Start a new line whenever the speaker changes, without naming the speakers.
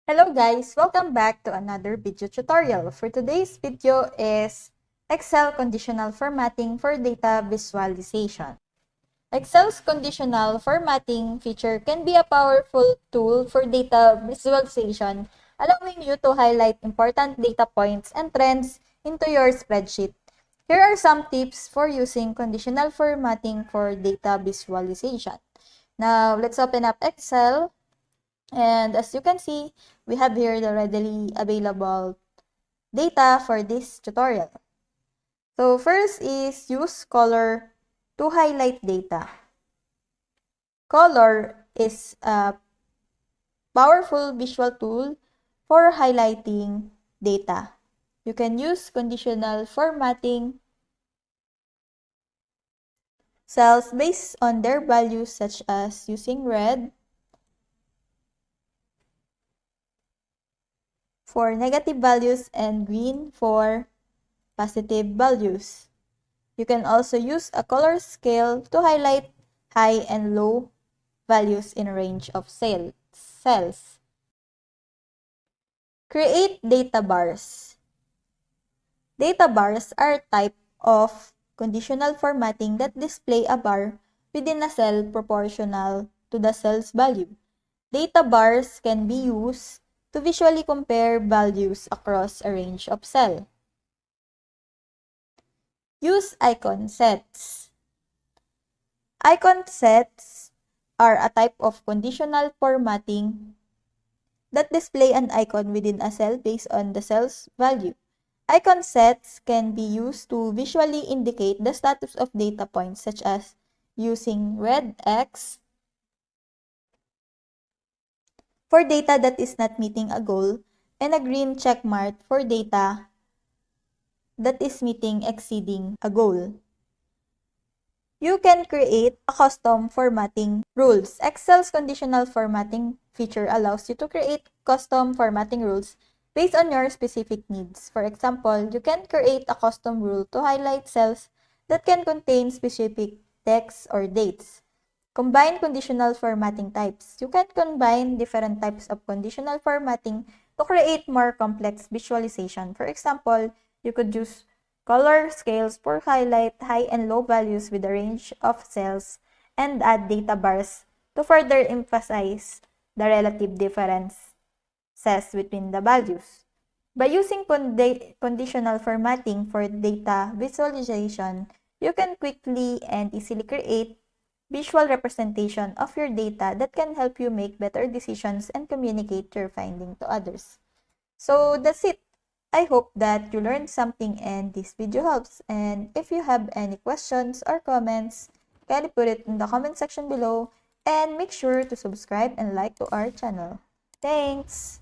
Hello guys! Welcome back to another video tutorial. For today's video is Excel Conditional Formatting for Data Visualization. Excel's conditional formatting feature can be a powerful tool for data visualization, allowing you to highlight important data points and trends into your spreadsheet. Here are some tips for using conditional formatting for data visualization. Now, let's open up Excel. And as you can see, we have here the readily available data for this tutorial. So first is use color to highlight data. Color is a powerful visual tool for highlighting data. You can use conditional formatting cells based on their values, such as using red for negative values and green for positive values. You can also use a color scale to highlight high and low values in a range of cells. Create data bars. Data bars are a type of conditional formatting that display a bar within a cell proportional to the cell's value. Data bars can be used to visually compare values across a range of cells. Use icon sets. Icon sets are a type of conditional formatting that display an icon within a cell based on the cell's value. Icon sets can be used to visually indicate the status of data points, such as using red X for data that is not meeting a goal and a green check mark for data that is exceeding a goal. You can create a custom formatting rules. Excel's conditional formatting feature allows you to create custom formatting rules based on your specific needs. For example, you can create a custom rule to highlight cells that can contain specific text or dates. Combine conditional formatting types. You can combine different types of conditional formatting to create more complex visualization. For example, you could use color scales for highlight high and low values with a range of cells, and add data bars to further emphasize the relative differences between the values. By using conditional formatting for data visualization, you can quickly and easily create visual representation of your data that can help you make better decisions and communicate your finding to others. So that's it. I hope that you learned something and this video helps. And if you have any questions or comments, kindly put it in the comment section below, and make sure to subscribe and like to our channel. Thanks!